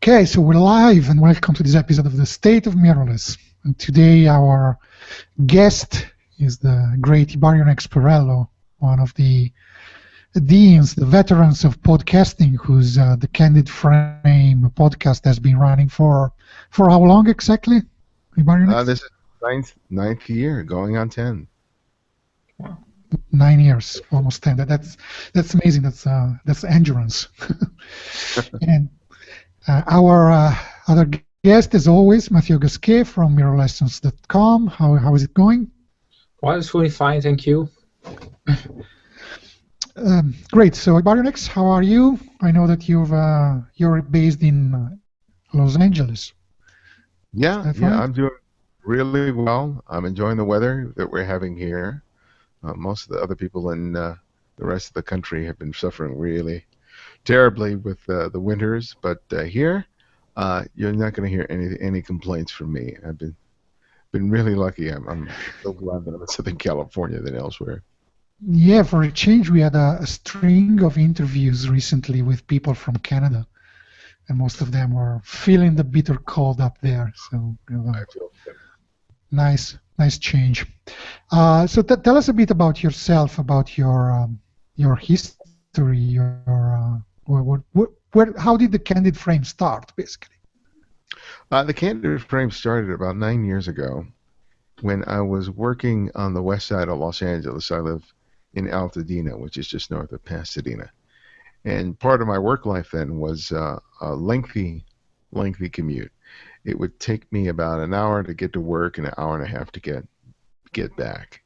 Okay, so we're live and welcome to this episode of the State of Mirrorless. And today our guest is the great Ibarionex Perello, one of the deans, the veterans of podcasting, whose the Candid Frame podcast has been running for how long exactly, Ibarionex? This is ninth year, going on 10. 9 years, almost 10. That's amazing. That's endurance. And our other guest, as always, Mathieu from mirrorlessons.com. How is it going? Well, it's fully fine, thank you. Great. So, Ibarionex, how are you? I know that you're based in Los Angeles. Yeah, I'm doing really well. I'm enjoying the weather that we're having here. Most of the other people in the rest of the country have been suffering really terribly with the winters, but here you're not going to hear any complaints from me. I've been really lucky. I'm so glad that I'm in Southern California than elsewhere. Yeah, for a change, we had a string of interviews recently with people from Canada, and most of them were feeling the bitter cold up there. So I feel good. Nice change. So tell us a bit about yourself, about your history, how did the Candid Frame start, basically? The Candid Frame started about 9 years ago when I was working on the west side of Los Angeles. I live in Altadena, which is just north of Pasadena. And part of my work life then was a lengthy commute. It would take me about an hour to get to work and an hour and a half to get back.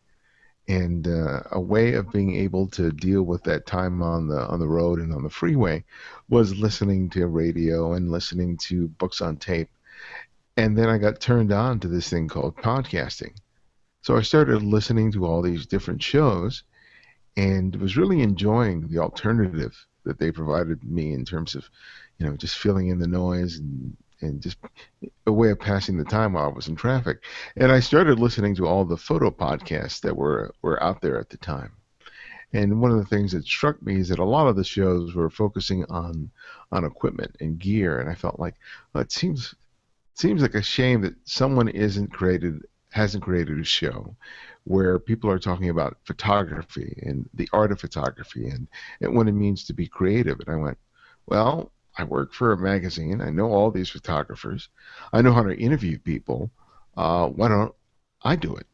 And a way of being able to deal with that time on the road and on the freeway was listening to radio and listening to books on tape. And then I got turned on to this thing called podcasting. So I started listening to all these different shows and was really enjoying the alternative that they provided me in terms of, just filling in the noise and just a way of passing the time while I was in traffic. And I started listening to all the photo podcasts that were out there at the time. And one of the things that struck me is that a lot of the shows were focusing on equipment and gear, and I felt like, well, it seems like a shame that someone hasn't created a show where people are talking about photography and the art of photography and what it means to be creative. And I went, well, I work for a magazine. I know all these photographers. I know how to interview people. Why don't I do it?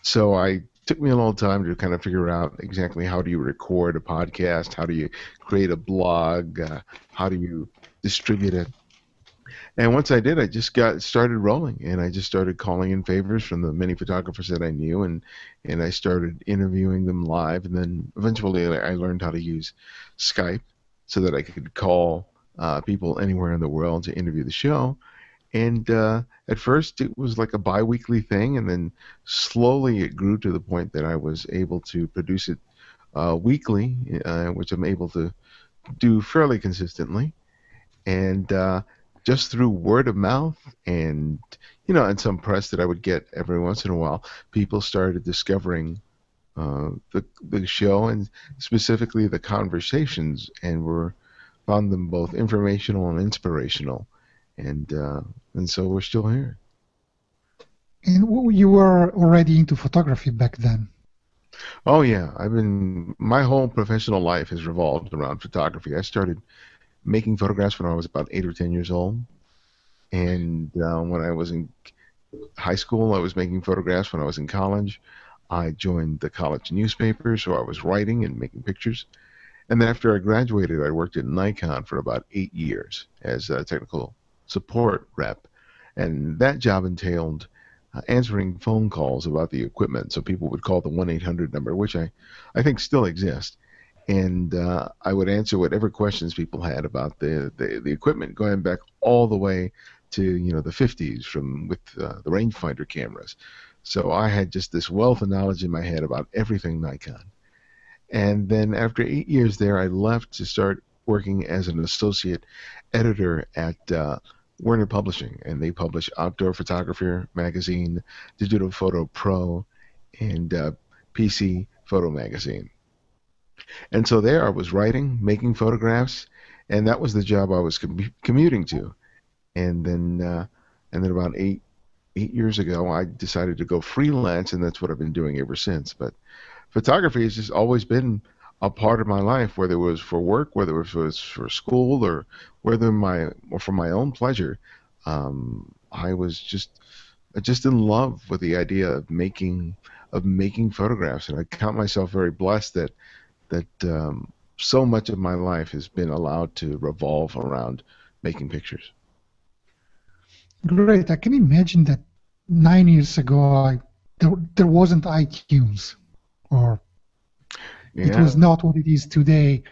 So it took me a little time to kind of figure out exactly how do you record a podcast, how do you create a blog, how do you distribute it. And once I did, I just got started rolling, and I just started calling in favors from the many photographers that I knew, and I started interviewing them live. And then eventually I learned how to use Skype so that I could call people anywhere in the world to interview the show. And at first it was like a bi-weekly thing, and then slowly it grew to the point that I was able to produce it weekly, which I'm able to do fairly consistently. And just through word of mouth and some press that I would get every once in a while, people started discovering the show and specifically the conversations, and found them both informational and inspirational, and so we're still here. And you were already into photography back then? Oh yeah, my whole professional life has revolved around photography. I started making photographs when I was about 8 or 10 years old, and when I was in high school, I was making photographs. When I was in college, I joined the college newspaper, so I was writing and making pictures. And then after I graduated, I worked at Nikon for about 8 years as a technical support rep, and that job entailed answering phone calls about the equipment. So people would call the 1-800 number, which I think still exists, and I would answer whatever questions people had about the equipment, going back all the way to the 50s with the rangefinder cameras. So I had just this wealth of knowledge in my head about everything Nikon. And then after 8 years there, I left to start working as an associate editor at Warner Publishing, and they publish Outdoor Photographer magazine, Digital Photo Pro, and PC Photo magazine. And so there I was writing, making photographs, and that was the job I was commuting to. And then about 8 years ago, I decided to go freelance, and that's what I've been doing ever since. But photography has just always been a part of my life, whether it was for work, whether it was for school, or or for my own pleasure. I was just in love with the idea of making photographs, and I count myself very blessed that so much of my life has been allowed to revolve around making pictures. Great. I can imagine that 9 years ago, there wasn't iTunes, or it Yeah. was not what it is today.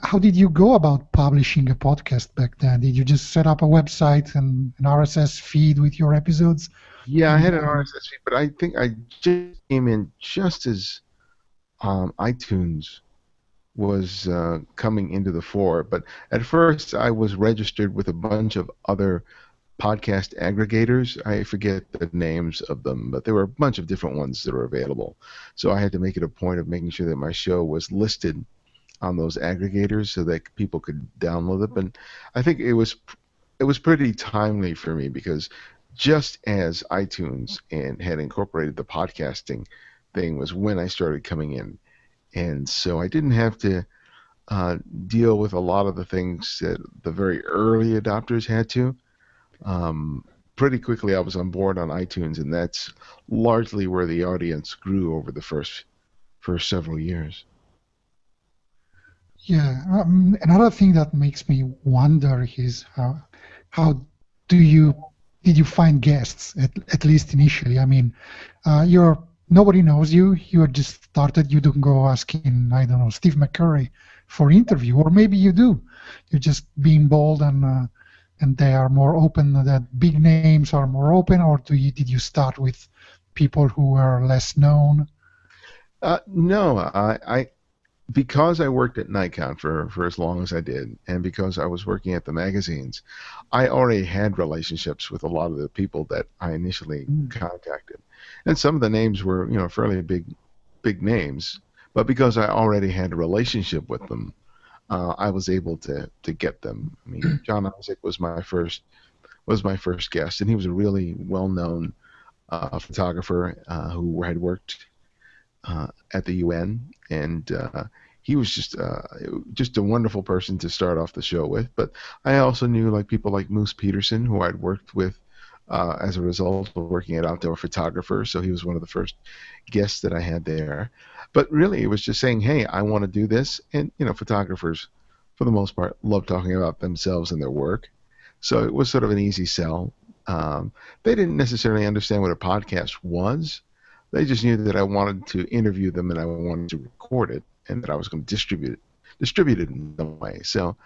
How did you go about publishing a podcast back then? Did you just set up a website and an RSS feed with your episodes? Yeah, I And had an RSS feed, but I think I just came in just as iTunes was coming into the fore. But at first, I was registered with a bunch of other podcast aggregators. I forget the names of them, but there were a bunch of different ones that were available. So I had to make it a point of making sure that my show was listed on those aggregators so that people could download it. And I think it was pretty timely for me because just as iTunes and had incorporated the podcasting thing was when I started coming in, and so I didn't have to uh, deal with a lot of the things that the very early adopters had to. Um, Pretty quickly, I was on board on iTunes, and that's largely where the audience grew over the first several years. yeah, another thing that makes me wonder is how do you did you find guests at least initially? I mean, you're nobody knows you. You're just started. You don't go asking, I don't know, Steve McCurry for interview, or maybe you do. You're just being bold and they are more open. That big names are more open, or did you start with people who were less known? No, because I worked at Nikon for as long as I did, and because I was working at the magazines, I already had relationships with a lot of the people that I initially Mm. contacted, and some of the names were fairly big names, but because I already had a relationship with them, I was able to get them. I mean, John Isaac was my first guest, and he was a really well known photographer who had worked at the UN, and he was just a wonderful person to start off the show with. But I also knew like people like Moose Peterson, who I'd worked with as a result of working at Outdoor Photographer. So he was one of the first guests that I had there. But really, it was just saying, "Hey, I want to do this," and photographers, for the most part, love talking about themselves and their work. So it was sort of an easy sell. They didn't necessarily understand what a podcast was. They just knew that I wanted to interview them and I wanted to record it and that I was going to distribute it in some way. So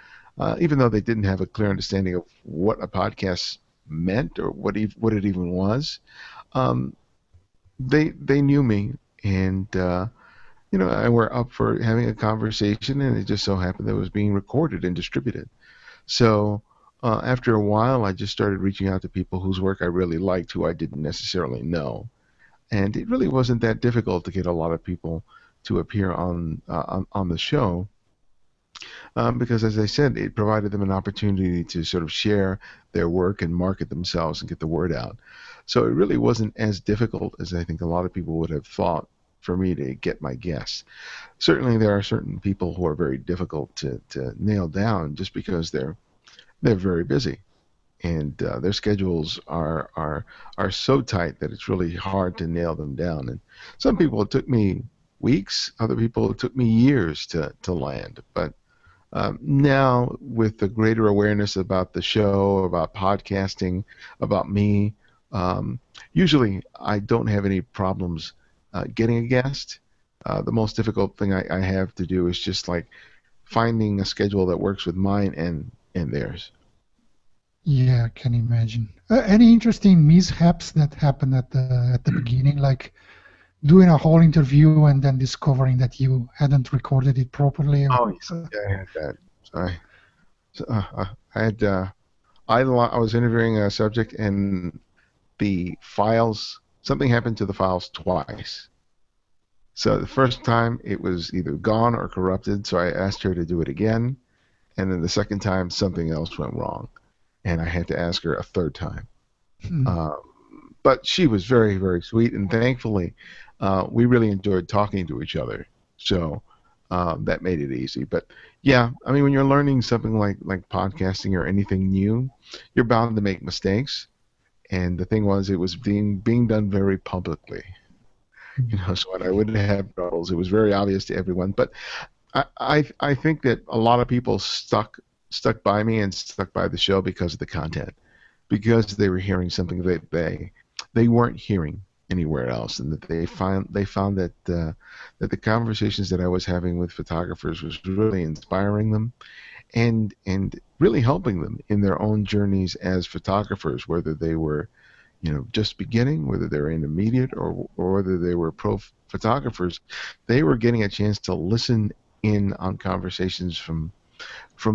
even though they didn't have a clear understanding of what a podcast meant or what it even was, um, they knew me, and and we're up for having a conversation, and it just so happened that it was being recorded and distributed. So after a while, I just started reaching out to people whose work I really liked, who I didn't necessarily know, and it really wasn't that difficult to get a lot of people to appear on the show, because, as I said, it provided them an opportunity to sort of share their work and market themselves and get the word out. So it really wasn't as difficult as I think a lot of people would have thought for me to get my guests. Certainly, there are certain people who are very difficult to nail down just because they're very busy, and their schedules are so tight that it's really hard to nail them down. And some people it took me weeks, other people it took me years to land. But now, with the greater awareness about the show, about podcasting, about me, um, usually I don't have any problems getting a guest. The most difficult thing I have to do is just like finding a schedule that works with mine and theirs. Yeah, I can imagine. Any interesting mishaps that happened at the beginning, like doing a whole interview and then discovering that you hadn't recorded it properly? Oh, yes. Yeah, I had that. I had I was interviewing a subject, and the files something happened to the files twice. So the first time it was either gone or corrupted, so I asked her to do it again, and then the second time something else went wrong, and I had to ask her a third time. But she was very, very sweet, and thankfully, we really enjoyed talking to each other. So that made it easy. But yeah, I mean, when you're learning something like podcasting or anything new, you're bound to make mistakes. And the thing was, it was being done very publicly. So when I would have troubles, it was very obvious to everyone. But I think that a lot of people stuck by me and stuck by the show because of the content, because they were hearing something that they weren't hearing anywhere else, and that they found that that the conversations that I was having with photographers was really inspiring them, and really helping them in their own journeys as photographers, whether they were just beginning, whether they were intermediate, or whether they were pro photographers. They were getting a chance to listen in on conversations from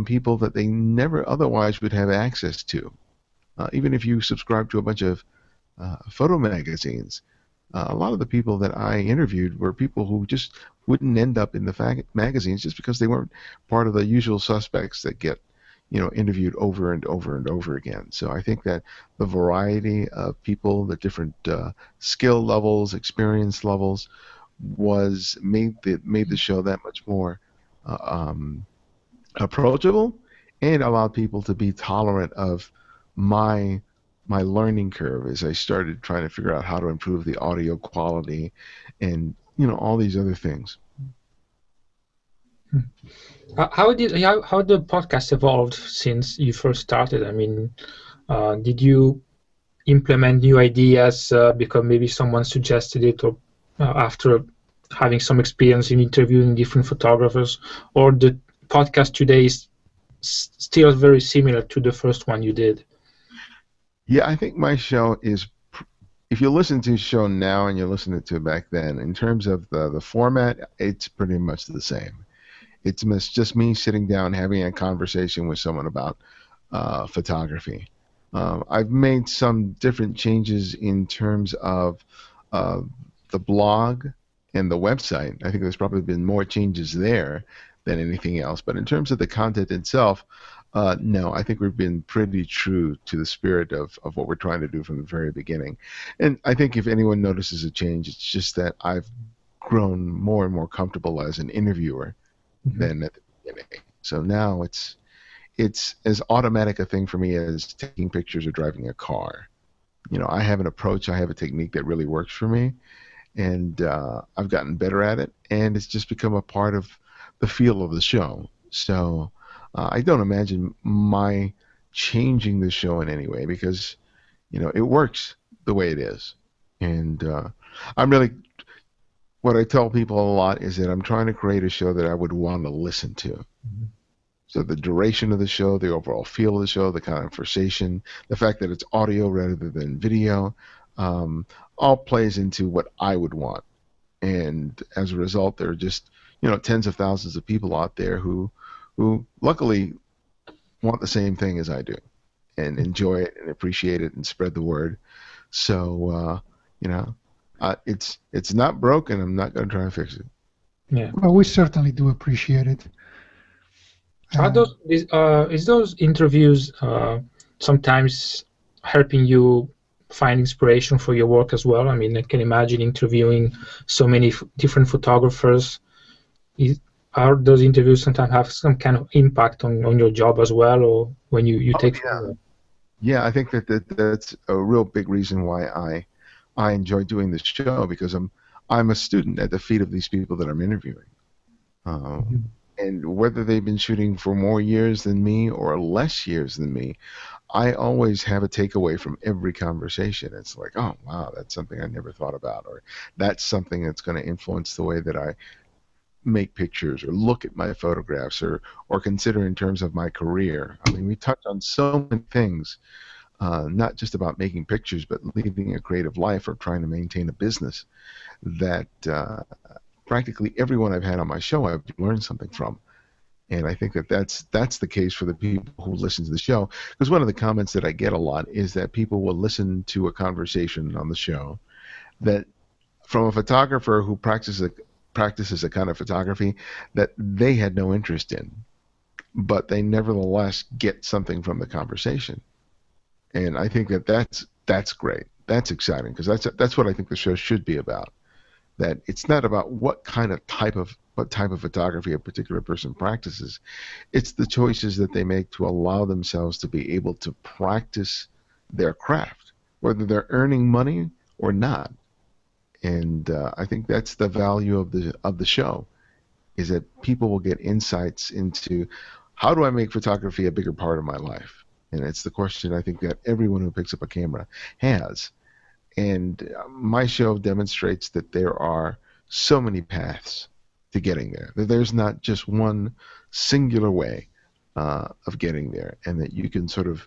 people that they never otherwise would have access to. Even if you subscribe to a bunch of photo magazines, a lot of the people that I interviewed were people who just wouldn't end up in the magazines just because they weren't part of the usual suspects that get interviewed over and over and over again. So I think that the variety of people, the different skill levels, experience levels, made the show that much more approachable, and allowed people to be tolerant of my learning curve as I started trying to figure out how to improve the audio quality and all these other things. How the podcast evolved since you first started? I mean, did you implement new ideas because maybe someone suggested it, or after having some experience in interviewing different photographers, or the podcast today is still very similar to the first one you did? Yeah, I think my show is, if you listen to the show now and you listen to it back then, in terms of the format, it's pretty much the same. It's just me sitting down having a conversation with someone about photography. I've made some different changes in terms of the blog and the website. I think there's probably been more changes there than anything else. But in terms of the content itself, no, I think we've been pretty true to the spirit of what we're trying to do from the very beginning. And I think if anyone notices a change, it's just that I've grown more and more comfortable as an interviewer than at the beginning. So now it's as automatic a thing for me as taking pictures or driving a car. I have an approach, I have a technique that really works for me, and I've gotten better at it, and it's just become a part of the feel of the show. So I don't imagine my changing the show in any way, because it works the way it is. And what I tell people a lot is that I'm trying to create a show that I would want to listen to. Mm-hmm. So the duration of the show, the overall feel of the show, the conversation, the fact that it's audio rather than video, all plays into what I would want. And as a result, there are just tens of thousands of people out there who luckily want the same thing as I do, and enjoy it and appreciate it and spread the word. So it's not broken. I'm not going to try and fix it. Yeah. Well, we certainly do appreciate it. Is those interviews sometimes helping you find inspiration for your work as well? I mean, I can imagine interviewing so many different photographers. Are those interviews sometimes have some kind of impact on your job as well, or when you take? Yeah, I think that's a real big reason why I enjoy doing this show, because I'm a student at the feet of these people that I'm interviewing. And whether they've been shooting for more years than me or less years than me, I always have a takeaway from every conversation. It's like, oh, wow, that's something I never thought about, or that's something that's going to influence the way that I make pictures or look at my photographs or consider in terms of my career. I mean, we touch on so many things, not just about making pictures, but leading a creative life or trying to maintain a business, that practically everyone I've had on my show I've learned something from. And I think that's the case for the people who listen to the show, because one of the comments that I get a lot is that people will listen to a conversation on the show that from a photographer who practices a kind of photography that they had no interest in. but they nevertheless get something from the conversation. And I think that's great. That's exciting, because that's what I think the show should be about. That it's not about what type of photography a particular person practices. It's the choices that they make to allow themselves to be able to practice their craft, whether they're earning money or not. And I think that's the value of the show, is that people will get insights into how do I make photography a bigger part of my life. And it's the question I think that everyone who picks up a camera has. And my show demonstrates that there are so many paths to getting there. That there's not just one singular way of getting there, and that you can sort of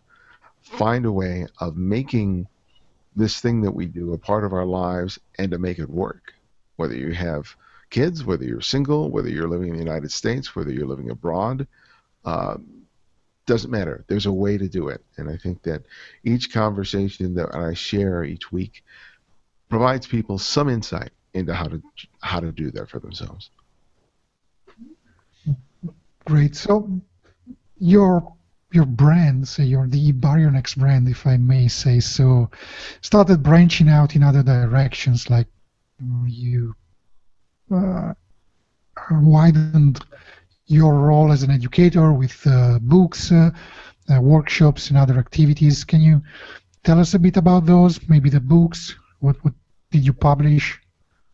find a way of making this thing that we do a part of our lives and to make it work. Whether you have kids, whether you're single, whether you're living in the United States, whether you're living abroad, doesn't matter. There's a way to do it. And I think that each conversation that I share each week provides people some insight into how to do that for themselves. Great. So your brand, say the Ibarionex brand, if I may say so, started branching out in other directions, like you widened your role as an educator with books, workshops, and other activities. Can you tell us a bit about those? Maybe the books. What did you publish?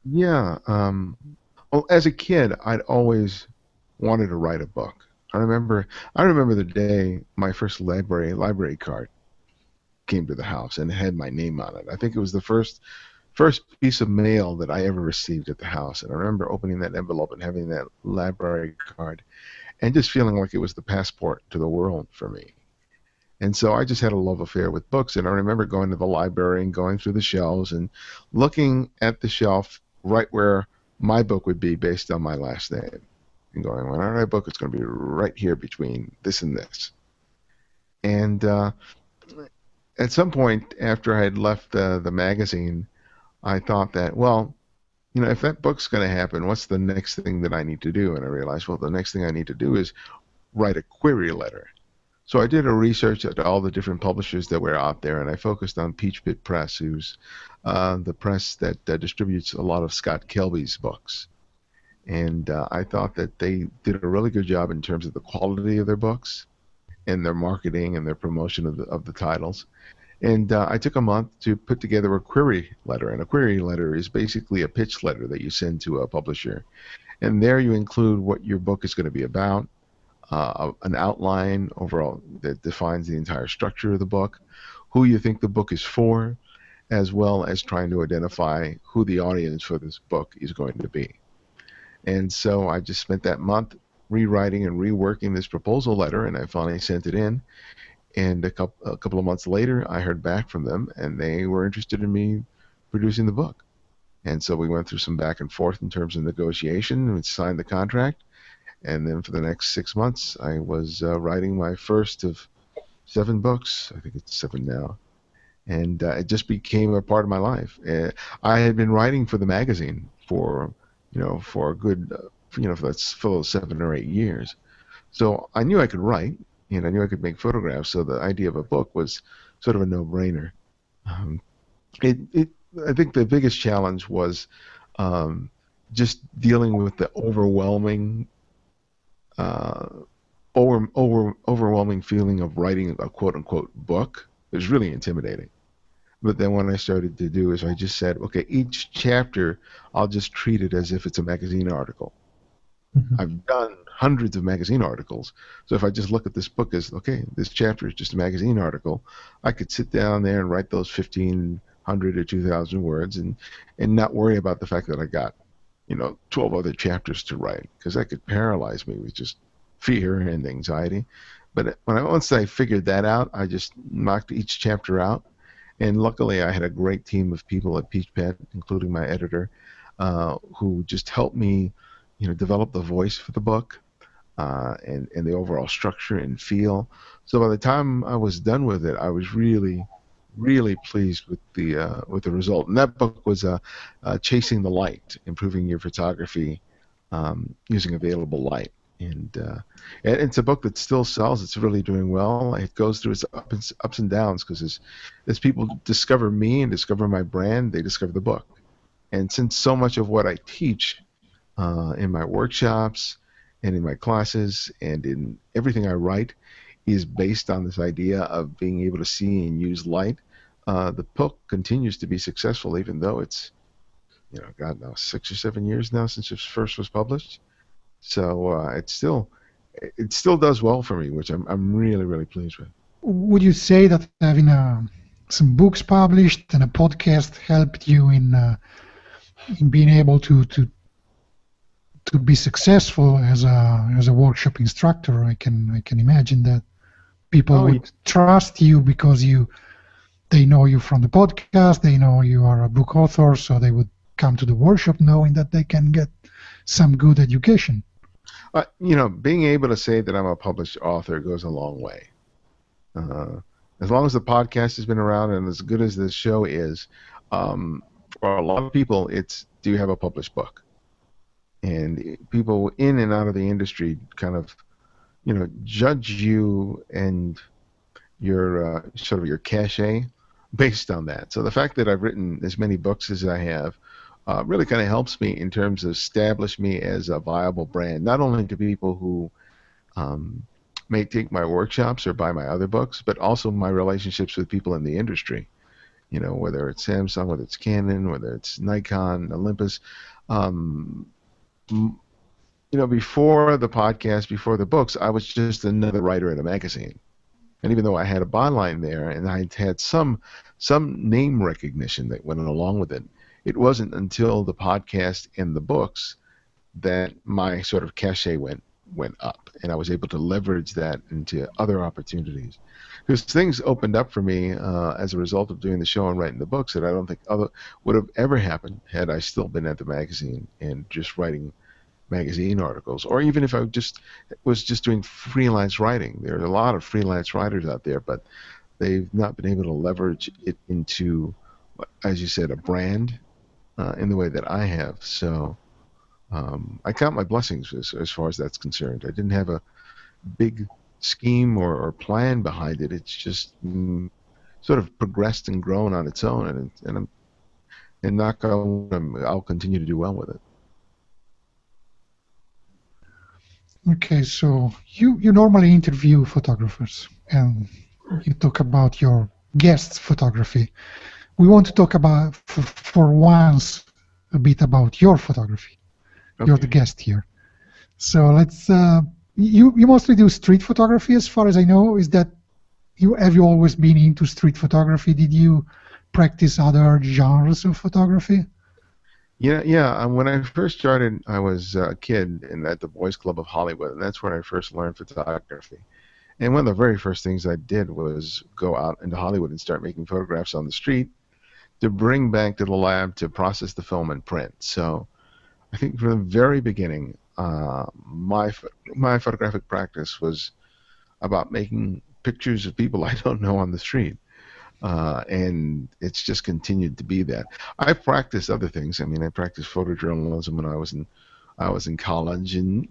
Yeah. Well, as a kid, I'd always wanted to write a book. I remember the day my first library card came to the house and it had my name on it. I think it was the first piece of mail that I ever received at the house. And I remember opening that envelope and having that library card and just feeling like it was the passport to the world for me. And so I just had a love affair with books. And I remember going to the library and going through the shelves and looking at the shelf right where my book would be based on my last name. And going, when I write a book, it's going to be right here between this and this. And at some point after I had left the magazine, I thought that, well, if that book's going to happen, what's the next thing that I need to do? And I realized, well, the next thing I need to do is write a query letter. So I did a research at all the different publishers that were out there, and I focused on Peach Pit Press, who's the press that distributes a lot of Scott Kelby's books. And I thought that they did a really good job in terms of the quality of their books and their marketing and their promotion of the titles. And I took a month to put together a query letter. And a query letter is basically a pitch letter that you send to a publisher. And there you include what your book is going to be about, an outline overall that defines the entire structure of the book, who you think the book is for, as well as trying to identify who the audience for this book is going to be. And so I just spent that month rewriting and reworking this proposal letter, and I finally sent it in. And a couple of months later, I heard back from them, and they were interested in me producing the book. And so we went through some back and forth in terms of negotiation, and we signed the contract. And then for the next 6 months, I was writing my first of 7 books. I think it's 7 now. And it just became a part of my life. I had been writing for the magazine for a good, for those 7 or 8 years. So I knew I could write, and I knew I could make photographs. So the idea of a book was sort of a no-brainer. I think the biggest challenge was just dealing with the overwhelming feeling of writing a quote-unquote book. It was really intimidating. But then what I started to do is I just said, okay, each chapter, I'll just treat it as if it's a magazine article. Mm-hmm. I've done hundreds of magazine articles. So if I just look at this book as, okay, this chapter is just a magazine article, I could sit down there and write those 1,500 or 2,000 words and not worry about the fact that I got, 12 other chapters to write, because that could paralyze me with just fear and anxiety. But once I figured that out, I just knocked each chapter out. And luckily, I had a great team of people at Peach Pit, including my editor, who just helped me, develop the voice for the book and the overall structure and feel. So by the time I was done with it, I was really, really pleased with the result. And that book was Chasing the Light, Improving Your Photography Using Available Light. and it's a book that still sells. It's really doing well. It goes through its ups and downs because as people discover me and discover my brand, they discover the book. And since so much of what I teach in my workshops and in my classes and in everything I write is based on this idea of being able to see and use light, the book continues to be successful, even though it's, God, now 6 or 7 years now since it first was published. So it still does well for me, which I'm really, really pleased with. Would you say that having some books published and a podcast helped you in being able to be successful as a workshop instructor? I can imagine that people would trust you because they know you from the podcast, they know you are a book author, so they would come to the workshop knowing that they can get some good education. Being able to say that I'm a published author goes a long way. As long as the podcast has been around and as good as this show is, for a lot of people, it's, do you have a published book? And people in and out of the industry kind of, judge you and your sort of your cachet based on that. So the fact that I've written as many books as I have really kind of helps me in terms of establish me as a viable brand, not only to people who may take my workshops or buy my other books, but also my relationships with people in the industry. Whether it's Samsung, whether it's Canon, whether it's Nikon, Olympus. Before the podcast, before the books, I was just another writer in a magazine. And even though I had a byline there and I had some name recognition that went along with it, it wasn't until the podcast and the books that my sort of cachet went up, and I was able to leverage that into other opportunities. Because things opened up for me as a result of doing the show and writing the books that I don't think would have ever happened had I still been at the magazine and just writing magazine articles, or even if I was just doing freelance writing. There are a lot of freelance writers out there, but they've not been able to leverage it into, as you said, a brand in the way that I have. So I count my blessings as far as that's concerned. I didn't have a big scheme or plan behind it. It's just sort of progressed and grown on its own, and knock on wood, I'll continue to do well with it. Okay, so you normally interview photographers and you talk about your guests' photography. We want to talk about, for once, a bit about your photography. Okay. You're the guest here. So let's, you mostly do street photography as far as I know. Have you always been into street photography? Did you practice other genres of photography? Yeah. When I first started, I was a kid at the Boys Club of Hollywood, and that's where I first learned photography. And one of the very first things I did was go out into Hollywood and start making photographs on the street to bring back to the lab to process the film and print. So I think from the very beginning, my photographic practice was about making pictures of people I don't know on the street. And it's just continued to be that. I practiced other things. I mean, I practiced photojournalism when I was in college, and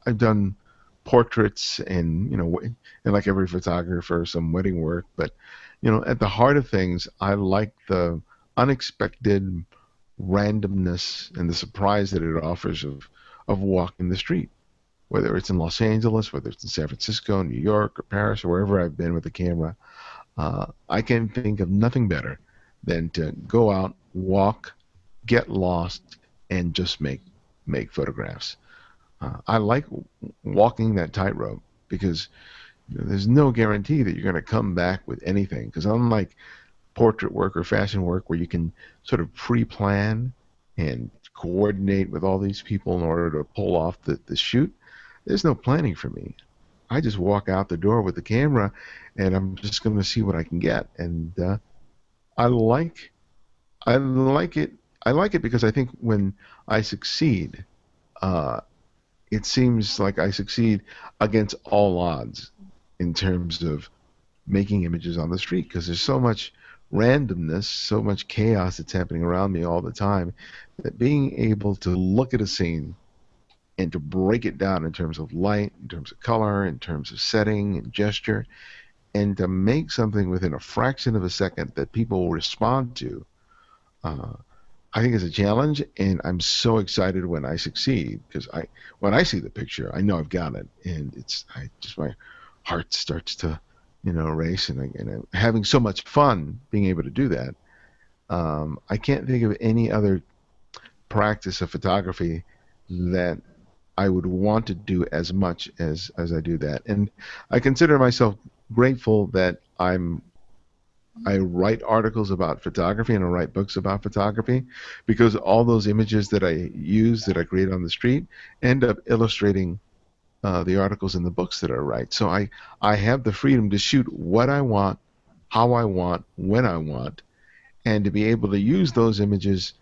I've done portraits and and like every photographer, some wedding work. But at the heart of things, I like the unexpected randomness and the surprise that it offers of walking the street, whether it's in Los Angeles, whether it's in San Francisco, New York, or Paris, or wherever I've been with the camera. I can think of nothing better than to go out, walk, get lost, and just make photographs. I like walking that tightrope because there's no guarantee that you're going to come back with anything. Because unlike portrait work or fashion work where you can sort of pre-plan and coordinate with all these people in order to pull off the shoot, there's no planning for me. I just walk out the door with the camera, and I'm just going to see what I can get. And I like it. I like it because I think when I succeed, it seems like I succeed against all odds in terms of making images on the street, because there's so much randomness, so much chaos that's happening around me all the time, that being able to look at a scene and to break it down in terms of light, in terms of color, in terms of setting and gesture, and to make something within a fraction of a second that people will respond to, I think is a challenge, and I'm so excited when I succeed, because when I see the picture, I know I've got it, and my heart starts to, race, and I'm having so much fun being able to do that. I can't think of any other practice of photography that I would want to do as much as I do that, and I consider myself grateful that I write articles about photography and I write books about photography, because all those images that I use, that I create on the street, end up illustrating the articles in the books that I write. So I have the freedom to shoot what I want, how I want, when I want, and to be able to use those images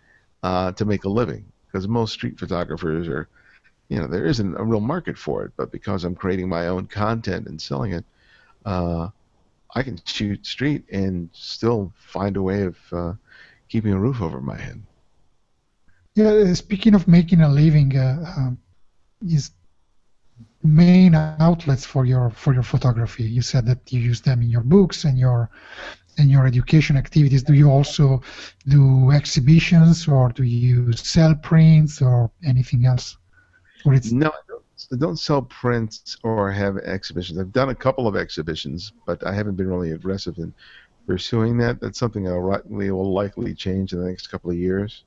to make a living. Because most street photographers are, there isn't a real market for it, but because I'm creating my own content and selling it, I can shoot street and still find a way of keeping a roof over my head. Yeah, speaking of making a living, is main outlets for your photography. You said that you use them in your books and your education activities. Do you also do exhibitions, or do you sell prints or anything else? Or it's No, I don't sell prints or have exhibitions. I've done a couple of exhibitions, but I haven't been really aggressive in pursuing that. That's something will likely change in the next couple of years.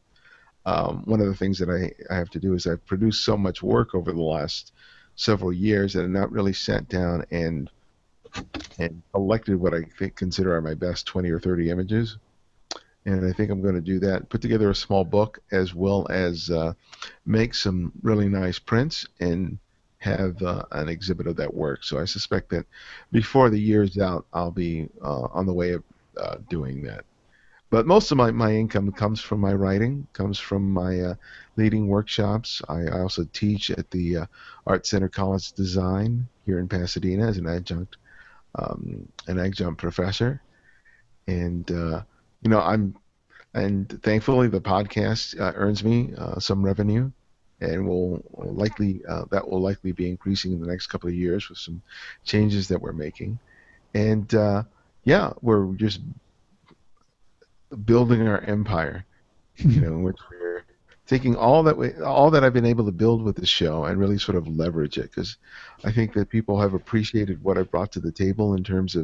One of the things that I have to do is I've produced so much work over the last several years that I've not really sat down and collected what I consider are my best 20 or 30 images. And I think I'm going to do that, put together a small book, as well as make some really nice prints and have an exhibit of that work. So I suspect that before the year's out, I'll be on the way of doing that. But most of my income comes from my writing, comes from my leading workshops. I also teach at the Art Center College of Design here in Pasadena as an adjunct professor. And and thankfully the podcast earns me some revenue, and that will likely be increasing in the next couple of years with some changes that we're making. And we're just building our empire, in which we're taking all that I've been able to build with the show and really sort of leverage it, because I think that people have appreciated what I brought to the table in terms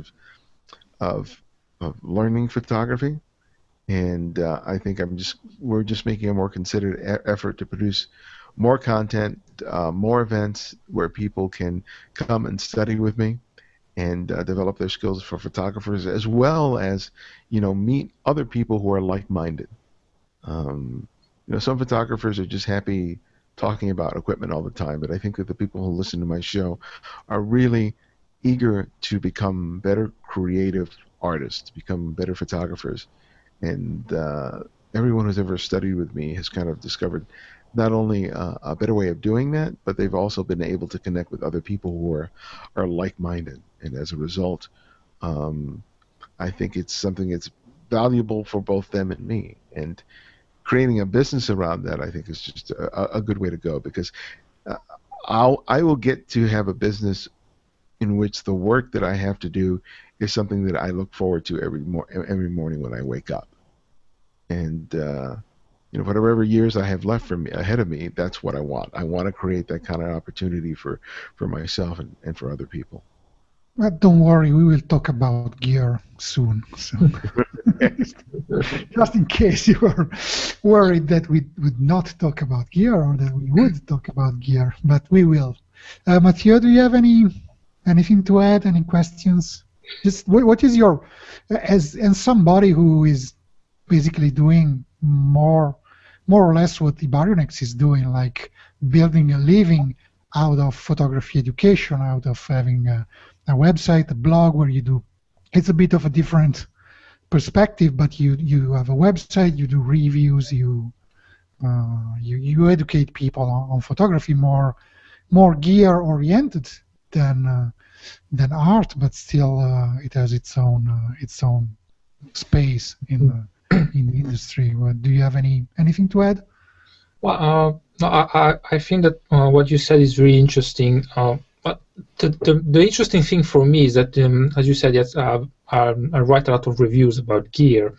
of learning photography. And I think we're just making a more considered effort to produce more content, more events where people can come and study with me and develop their skills for photographers, as well as, meet other people who are like-minded. Some photographers are just happy talking about equipment all the time, but I think that the people who listen to my show are really eager to become better creative artists, become better photographers. And everyone who's ever studied with me has kind of discovered not only a better way of doing that, but they've also been able to connect with other people who are like-minded. And as a result, I think it's something that's valuable for both them and me. And creating a business around that, I think, is just a good way to go, because I will get to have a business in which the work that I have to do is something that I look forward to every morning when I wake up. And whatever years I have left ahead of me, that's what I want. I want to create that kind of opportunity for myself and for other people. Well, don't worry, we will talk about gear soon. So. Just in case you were worried that we would not talk about gear, or that we would talk about gear, but we will. Mathieu, do you have anything to add? Any questions? Just what is your, and somebody who is basically doing more or less what Ibarionex is doing, like building a living out of photography education, out of having a website, a blog where you do, it's a bit of a different perspective, but you have a website, you do reviews, you educate people on photography, more gear oriented than art, but still it has its own space in the industry. Do you have anything to add? Well, no, I think that what you said is really interesting. But the interesting thing for me is that, as you said, yes, I write a lot of reviews about gear.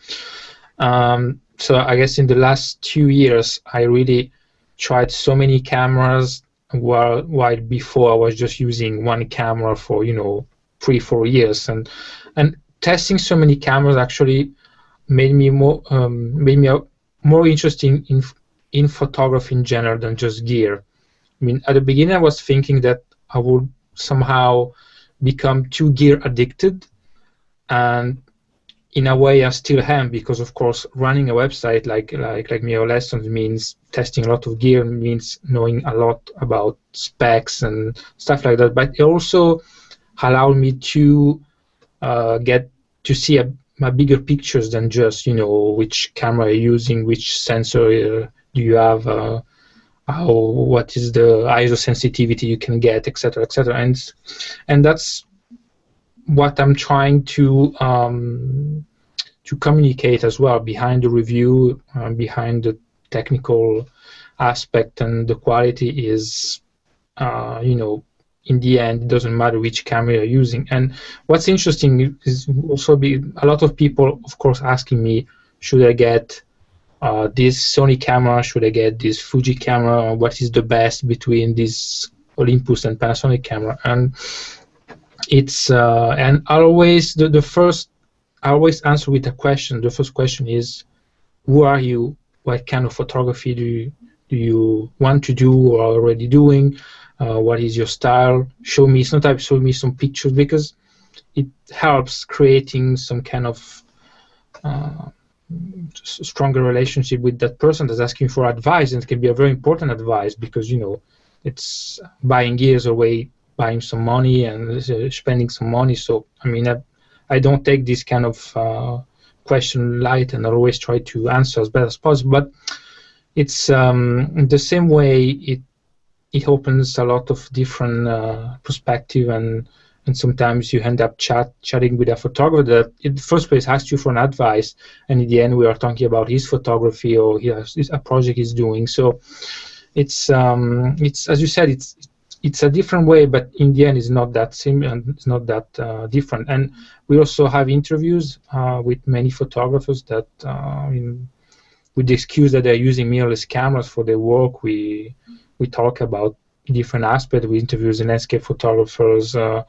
So I guess in the last 2 years, I really tried so many cameras, while before I was just using one camera for 3-4 years, and testing so many cameras actually made me more interesting in photography in general than just gear. I mean, at the beginning, I was thinking that I would somehow become too gear addicted, and in a way, I still am, because of course, running a website like Mirror Lessons means testing a lot of gear, means knowing a lot about specs and stuff like that. But it also allowed me to get to see a bigger pictures than just which camera you're using, which sensor do you have, what is the ISO sensitivity you can get, etc., etc. And that's what I'm trying to communicate as well behind the review, behind the technical aspect, and the quality is, in the end, it doesn't matter which camera you're using. And what's interesting is also a lot of people, of course, asking me, should I get this Sony camera, should I get this Fuji camera, what is the best between this Olympus and Panasonic camera? And it's and I always I always answer with a question. The first question is, who are you? What kind of photography do you want to do or are already doing? What is your style? Show me some pictures, because it helps creating some kind of stronger relationship with that person that's asking for advice, and it can be a very important advice, because it's buying gears away, buying some money and spending some money. So I mean, I don't take this kind of question light, and I always try to answer as best as possible. But it's the same way it opens a lot of different perspective, and sometimes you end up chatting with a photographer that in the first place asked you for an advice, and in the end we are talking about his photography or a project he's doing. So it's as you said, it's a different way, but in the end it's not that similar, and it's not that different. And we also have interviews with many photographers that with the excuse that they're using mirrorless cameras for their work, we talk about different aspects. We interview the landscape photographers. I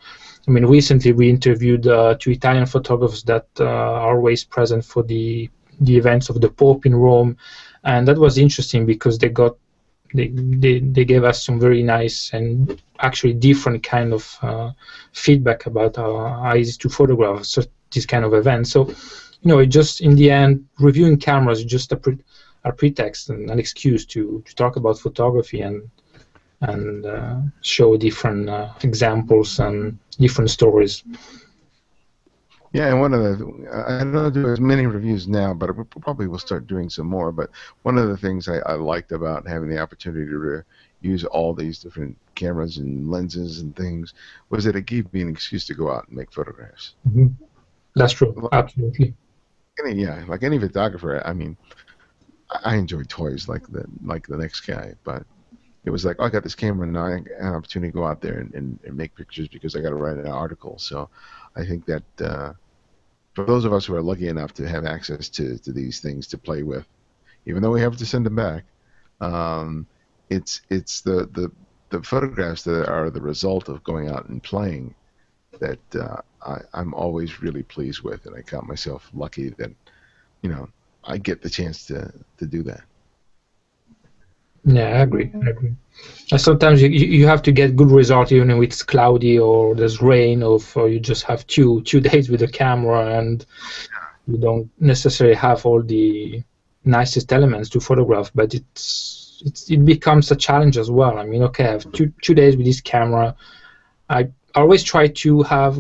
mean, recently we interviewed 2 Italian photographers that are always present for the events of the Pope in Rome, and that was interesting because they gave us some very nice and actually different kind of feedback about how easy to photograph this kind of event. So, it just, in the end, reviewing cameras is just a pretext and an excuse to talk about photography and show different examples and different stories. Yeah, and I don't do as many reviews now, but I probably will start doing some more. But one of the things I liked about having the opportunity to use all these different cameras and lenses and things was that it gave me an excuse to go out and make photographs. Mm-hmm. That's true, absolutely. Like any photographer, I mean, I enjoy toys like the next guy, but it was like, I got this camera and now I have an opportunity to go out there and make pictures because I got to write an article. So I think that for those of us who are lucky enough to have access to these things to play with, even though we have to send them back, it's the photographs that are the result of going out and playing that I'm always really pleased with, and I count myself lucky that I get the chance to do that. Yeah, I agree. And sometimes you have to get good results even if it's cloudy or there's rain, or you just have two days with the camera and you don't necessarily have all the nicest elements to photograph, but it becomes a challenge as well. I mean, okay, I have two days with this camera. I always try to have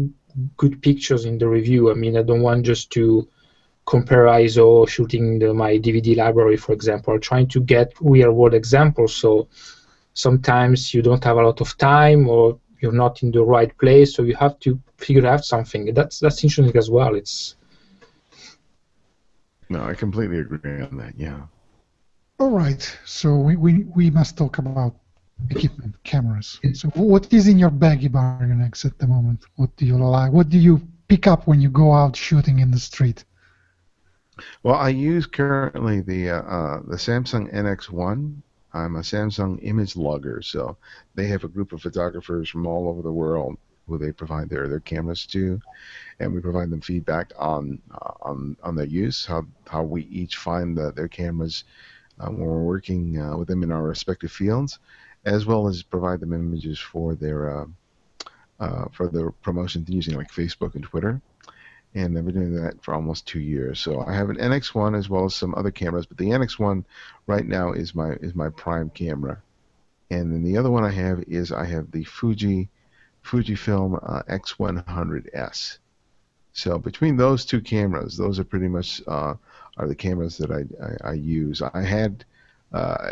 good pictures in the review. I mean, I don't want just to compare ISO shooting my DVD library, for example, or trying to get real-world examples. So sometimes you don't have a lot of time, or you're not in the right place, so you have to figure out something. That's interesting as well. No, I completely agree on that. Yeah. All right, so we must talk about equipment, cameras. So what is in your bag, Ibarionex, at the moment? What do you like? What do you pick up when you go out shooting in the street? Well, I use currently the Samsung NX1. I'm a Samsung image logger, so they have a group of photographers from all over the world who they provide their cameras to, and we provide them feedback on their use, how we each find their cameras when we're working with them in our respective fields, as well as provide them images for their promotions using like Facebook and Twitter. And I've been doing that for almost 2 years. So I have an NX1 as well as some other cameras, but the NX1 right now is my prime camera. And then the other one I have the Fujifilm X100S. So between those two cameras, those are pretty much are the cameras that I use. I had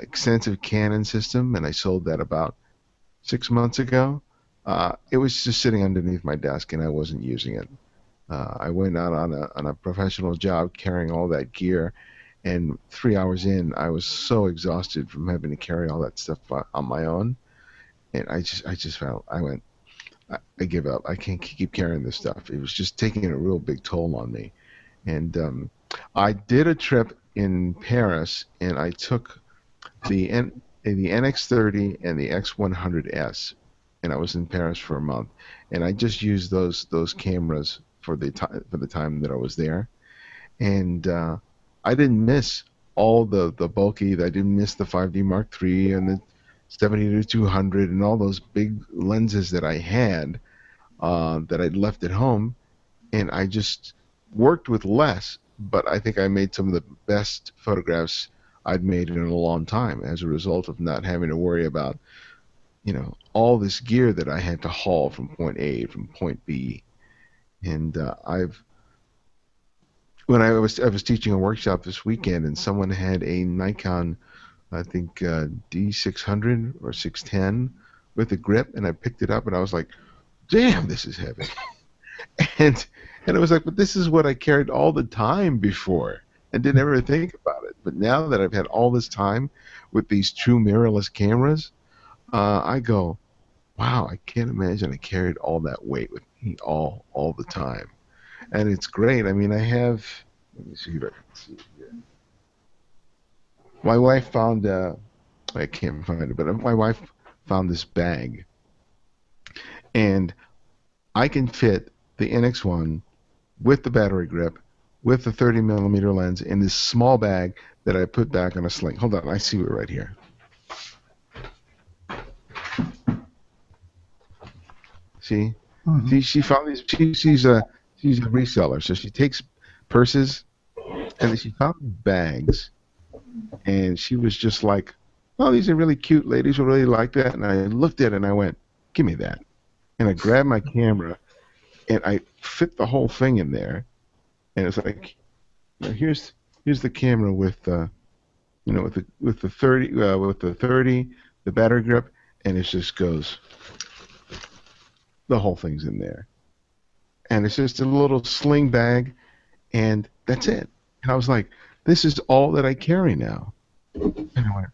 extensive Canon system, and I sold that about 6 months ago. It was just sitting underneath my desk, and I wasn't using it. I went out on a professional job carrying all that gear, and 3 hours in, I was so exhausted from having to carry all that stuff on my own, and I just felt I give up. I can't keep carrying this stuff. It was just taking a real big toll on me, and I did a trip in Paris, and I took the NX30 and the X100S, and I was in Paris for a month, and I just used those cameras for the time that I was there, and I didn't miss all the bulky. I didn't miss the 5D Mark III and the 70-200 and all those big lenses that I had that I'd left at home, and I just worked with less. But I think I made some of the best photographs I'd made in a long time as a result of not having to worry about all this gear that I had to haul from point A from point B. And when I was teaching a workshop this weekend, and someone had a Nikon, I think D600 or 610 with a grip, and I picked it up, and I was like, "Damn, this is heavy." and it was like, but this is what I carried all the time before, and didn't ever think about it. But now that I've had all this time with these true mirrorless cameras, I go, wow, I can't imagine I carried all that weight with me all the time. And it's great. I mean, let me see if I can see it here. My wife found, I can't find it, but my wife found this bag. And I can fit the NX1 with the battery grip, with the 30mm lens in this small bag that I put back on a sling. Hold on, I see it right here. See? Mm-hmm. She found these. She's a reseller, so she takes purses, and then she found bags, and she was just like, "Oh, these are really cute. Ladies will really like that." And I looked at it and I went, "Give me that," and I grabbed my camera, and I fit the whole thing in there, and it's like, here's the camera with with the 30 the battery grip, and it just goes. The whole thing's in there. And it's just a little sling bag, and that's it. And I was like, this is all that I carry now. And I went,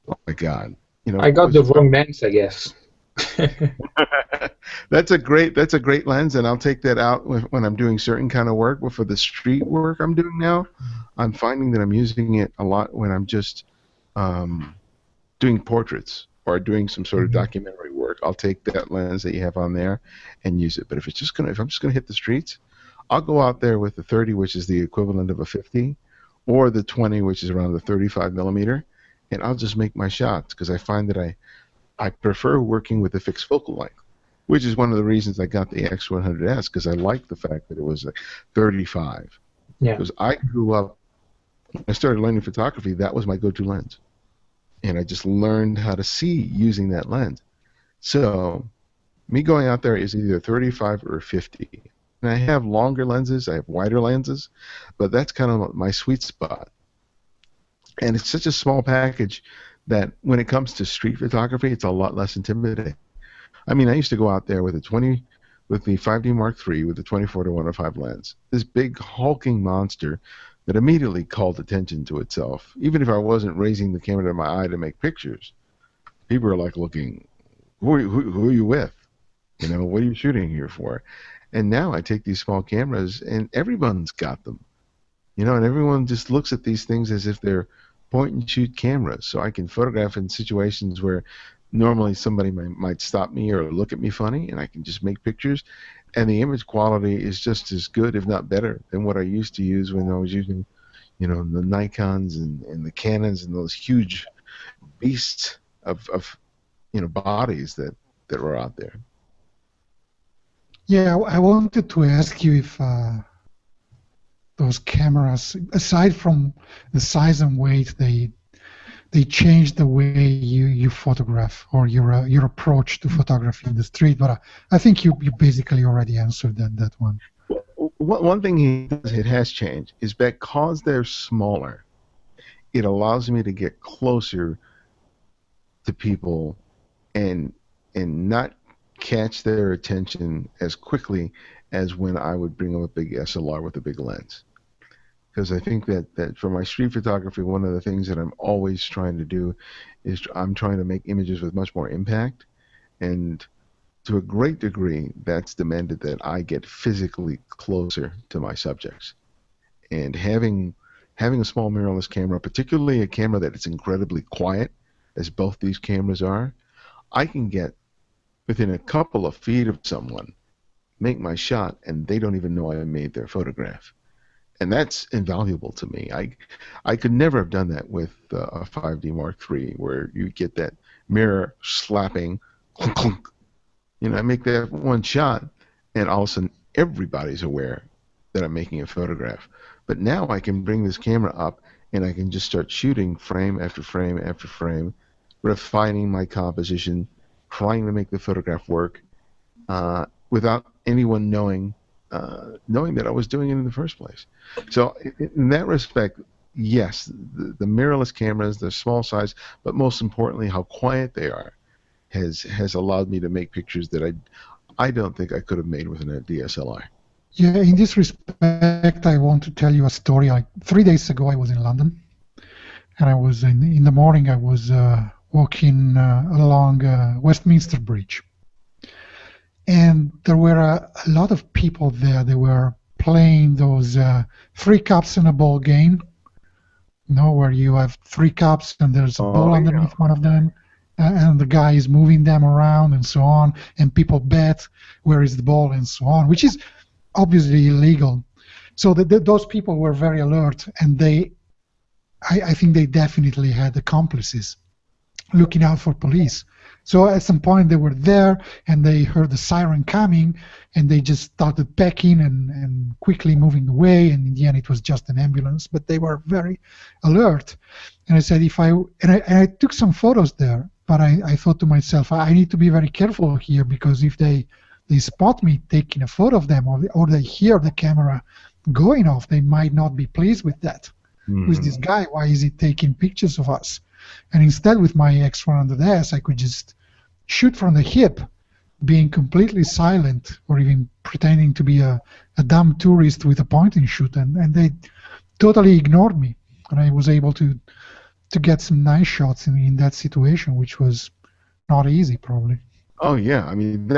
oh my God. I got the wrong lens, I guess. That's a great lens, and I'll take that out when I'm doing certain kind of work. But for the street work I'm doing now, I'm finding that I'm using it a lot when I'm just doing portraits or doing some sort of documentary work. I'll take that lens that you have on there and use it. But if I'm just gonna hit the streets, I'll go out there with the 30, which is the equivalent of a 50, or the 20, which is around the 35mm, and I'll just make my shots because I find that I prefer working with a fixed focal length, which is one of the reasons I got the X100S, because I like the fact that it was 35. Yeah. Because I grew up, when I started learning photography, that was my go-to lens. And I just learned how to see using that lens. So me going out there is either 35 or 50. And I have longer lenses, I have wider lenses, but that's kind of my sweet spot. And it's such a small package that when it comes to street photography, it's a lot less intimidating. I mean, I used to go out there with the 5D Mark III with the 24-105 lens. This big hulking monster that immediately called attention to itself. Even if I wasn't raising the camera to my eye to make pictures, people are like looking, who are you with? You know, what are you shooting here for? And now I take these small cameras and everyone's got them. You know, and everyone just looks at these things as if they're point and shoot cameras. So I can photograph in situations where normally somebody might stop me or look at me funny, and I can just make pictures. And the image quality is just as good, if not better, than what I used to use when I was using, you know, the Nikons and the Canons and those huge beasts of you know, bodies that were out there. Yeah, I wanted to ask you if those cameras, aside from the size and weight, they changed the way you photograph or your approach to photography in the street. But I think you basically already answered that one. One thing it has changed is because they're smaller, it allows me to get closer to people and not catch their attention as quickly as when I would bring them a big SLR with a big lens. Because I think that for my street photography, one of the things that I'm always trying to do is I'm trying to make images with much more impact. And to a great degree, that's demanded that I get physically closer to my subjects. And having a small mirrorless camera, particularly a camera that is incredibly quiet, as both these cameras are, I can get within a couple of feet of someone, make my shot, and they don't even know I made their photograph. And that's invaluable to me. I could never have done that with a 5D Mark III, where you get that mirror slapping, clunk, clunk. You know, I make that one shot, and all of a sudden everybody's aware that I'm making a photograph. But now I can bring this camera up, and I can just start shooting frame after frame after frame, refining my composition, trying to make the photograph work without anyone knowing that I was doing it in the first place. So in that respect, yes, the mirrorless cameras, the small size, but most importantly, how quiet they are, has allowed me to make pictures that I don't think I could have made with a DSLR. Yeah, in this respect, I want to tell you a story. Like 3 days ago, I was in London, and I was in the morning. I was walking along Westminster Bridge. And there were a lot of people there. They were playing those 3 cups in a ball game, you know, where you have 3 cups and there's a ball underneath one of them, and the guy is moving them around and so on, and people bet where is the ball and so on, which is obviously illegal. So those people were very alert, and I think they definitely had accomplices looking out for police. So at some point they were there and they heard the siren coming, and they just started packing and quickly moving away, and in the end it was just an ambulance, but they were very alert. And I said, I took some photos there, but I thought to myself, I need to be very careful here, because if they spot me taking a photo of them, or they hear the camera going off, they might not be pleased with that. Mm-hmm. Who's this guy? Why is he taking pictures of us? And instead, with my X100S, I could just shoot from the hip, being completely silent, or even pretending to be a dumb tourist with a point-and-shoot, and they totally ignored me. And I was able to get some nice shots in that situation, which was not easy, probably. Oh, yeah. I mean,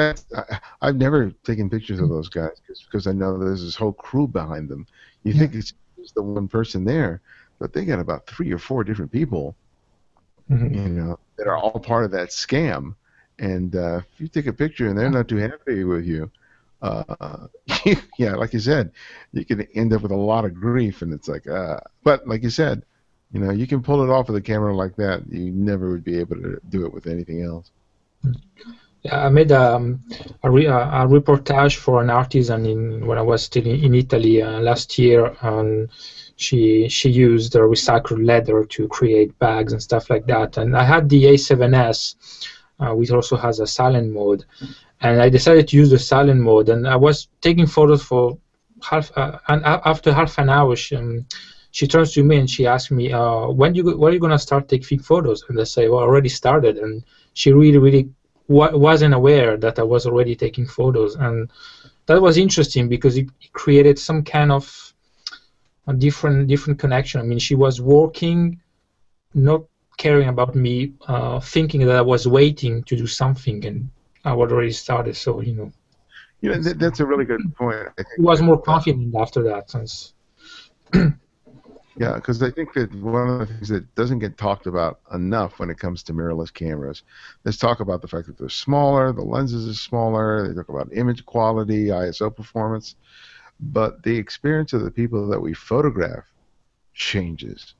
I've never taken pictures of those guys because I know there's this whole crew behind them. You think it's just the one person there, but they got about 3 or 4 different people, mm-hmm. you know, that are all part of that scam. And if you take a picture and they're not too happy with you, yeah, like you said, you can end up with a lot of grief. And it's like, but like you said, you know, you can pull it off with a camera like that. You never would be able to do it with anything else. Yeah, I made a reportage for an artisan when I was still in Italy last year, and she used recycled leather to create bags and stuff like that. And I had the A7S, which also has a silent mode, and I decided to use the silent mode. And I was taking photos for and after half an hour, she turns to me and she asked me, when are you going to start taking photos? And I say, well, I already started. And she really wasn't aware that I was already taking photos. And that was interesting because it created some kind of different connection. I mean, she was working, not caring about me, thinking that I was waiting to do something, and I was already started. So That's a really good point. I think he was more confident after that. Since yeah, because I think that one of the things that doesn't get talked about enough when it comes to mirrorless cameras, let's talk about the fact that they're smaller, the lenses are smaller, they talk about image quality, ISO performance, but the experience of the people that we photograph changes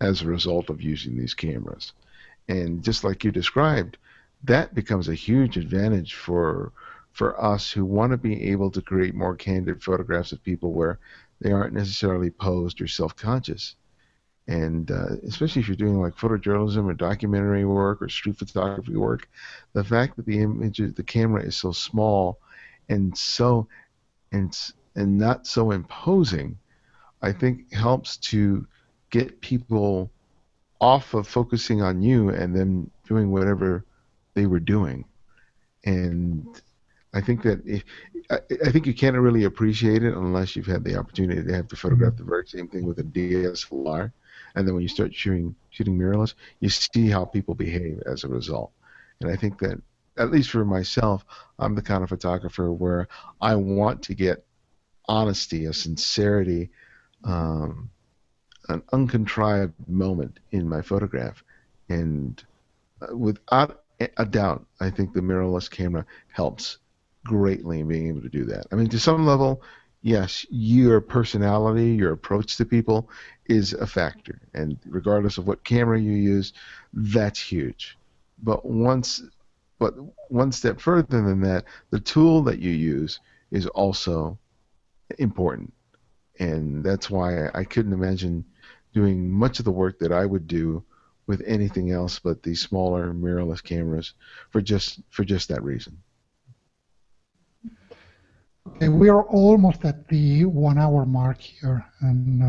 as a result of using these cameras. And just like you described, that becomes a huge advantage for us who want to be able to create more candid photographs of people where they aren't necessarily posed or self-conscious. And especially if you're doing like photojournalism or documentary work or street photography work, the fact that the camera is so small and so and not so imposing, I think helps to get people off of focusing on you and then doing whatever they were doing. And I think that I think you can't really appreciate it unless you've had the opportunity to have to photograph the very same thing with a DSLR. And then when you start shooting mirrorless, you see how people behave as a result. And I think that, at least for myself, I'm the kind of photographer where I want to get honesty, a sincerity, an uncontrived moment in my photograph. And without a doubt, I think the mirrorless camera helps greatly in being able to do that. I mean, to some level, yes, your personality, your approach to people is a factor. And regardless of what camera you use, that's huge. But one step further than that, the tool that you use is also important. And that's why I couldn't imagine doing much of the work that I would do with anything else but these smaller mirrorless cameras for just that reason. Okay, we are almost at the 1 hour mark here, and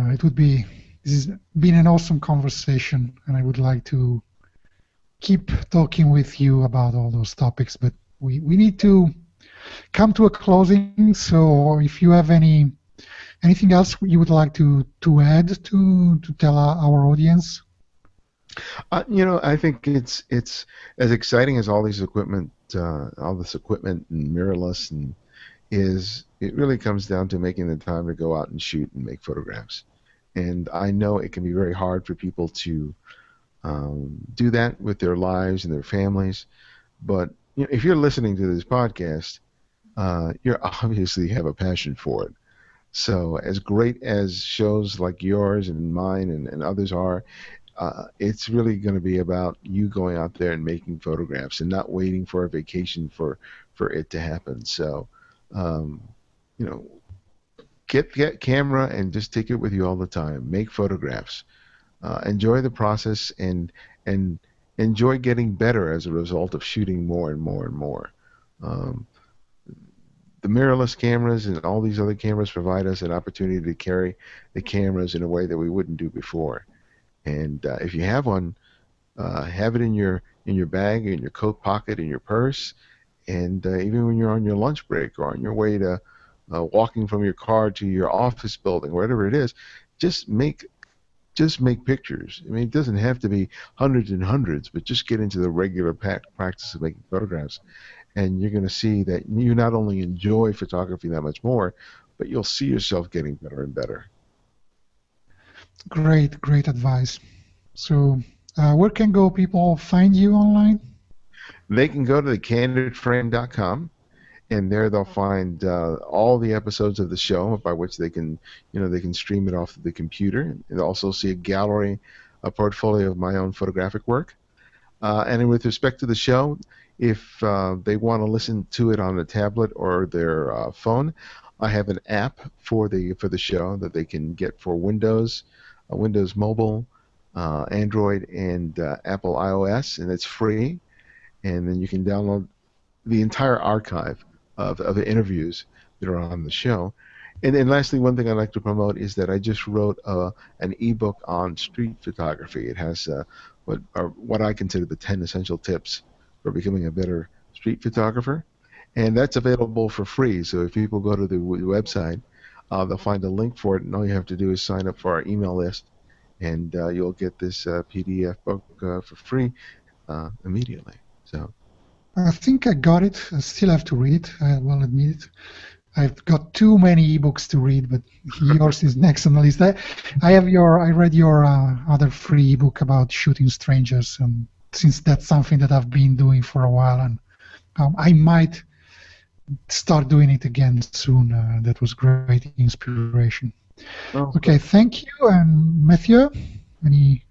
this has been an awesome conversation, and I would like to keep talking with you about all those topics, but we need to come to a closing. So if you have anything else you would like to add to tell our audience? I think it's as exciting as all this equipment and mirrorless and it really comes down to making the time to go out and shoot and make photographs. And I know it can be very hard for people to do that with their lives and their families. But if you're listening to this podcast, you obviously have a passion for it. So as great as shows like yours and mine and others are, it's really going to be about you going out there and making photographs and not waiting for a vacation for it to happen. So, get camera and just take it with you all the time. Make photographs. Enjoy the process and enjoy getting better as a result of shooting more and more and more. The mirrorless cameras and all these other cameras provide us an opportunity to carry the cameras in a way that we wouldn't do before. And if you have one, have it in your bag, in your coat pocket, in your purse, and even when you're on your lunch break or on your way to walking from your car to your office building, whatever it is, just make pictures. I mean, it doesn't have to be hundreds and hundreds, but just get into the regular practice of making photographs, and you're going to see that you not only enjoy photography that much more, but you'll see yourself getting better and better. Great advice. So where can people find you online? They can go to thecandidframe.com, and there they'll find all the episodes of the show by which they can stream it off the computer. They'll also see a gallery, a portfolio of my own photographic work. And with respect to the show, if they want to listen to it on a tablet or their phone, I have an app for the show that they can get for Windows Mobile, Android, and Apple iOS, and it's free. And then you can download the entire archive of the interviews that are on the show. And then lastly, one thing I'd like to promote is that I just wrote an ebook on street photography. It has what I consider the 10 essential tips for becoming a better street photographer. And that's available for free. So if people go to the website, they'll find a link for it, and all you have to do is sign up for our email list, and you'll get this PDF book for free immediately. So I think I got it. I still have to read it, I will admit it. I've got too many ebooks to read, but yours is next on the list. I read your other free ebook about shooting strangers, and since that's something that I've been doing for a while, and I might start doing it again soon. That was great inspiration. Oh, okay, thank you. And Mathieu, any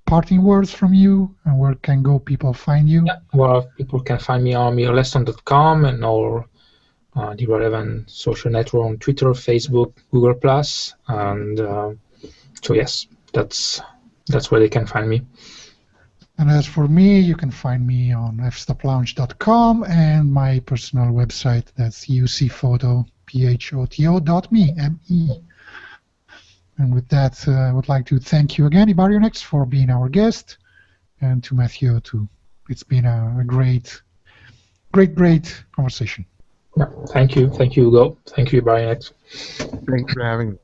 parting words from you, and where can people find you? Yeah, well, people can find me on mirrorless.com and or the relevant social network on Twitter, Facebook, Google+, and so yes, that's where they can find me. And as for me, you can find me on fstoplaunch.com and my personal website, that's ucphoto.me, M-E. And with that, I would like to thank you again, Ibarionex, for being our guest, and to Mathieu, too. It's been a great conversation. Yeah, thank you, Ugo. Thank you, Ibarionex. thanks for having me.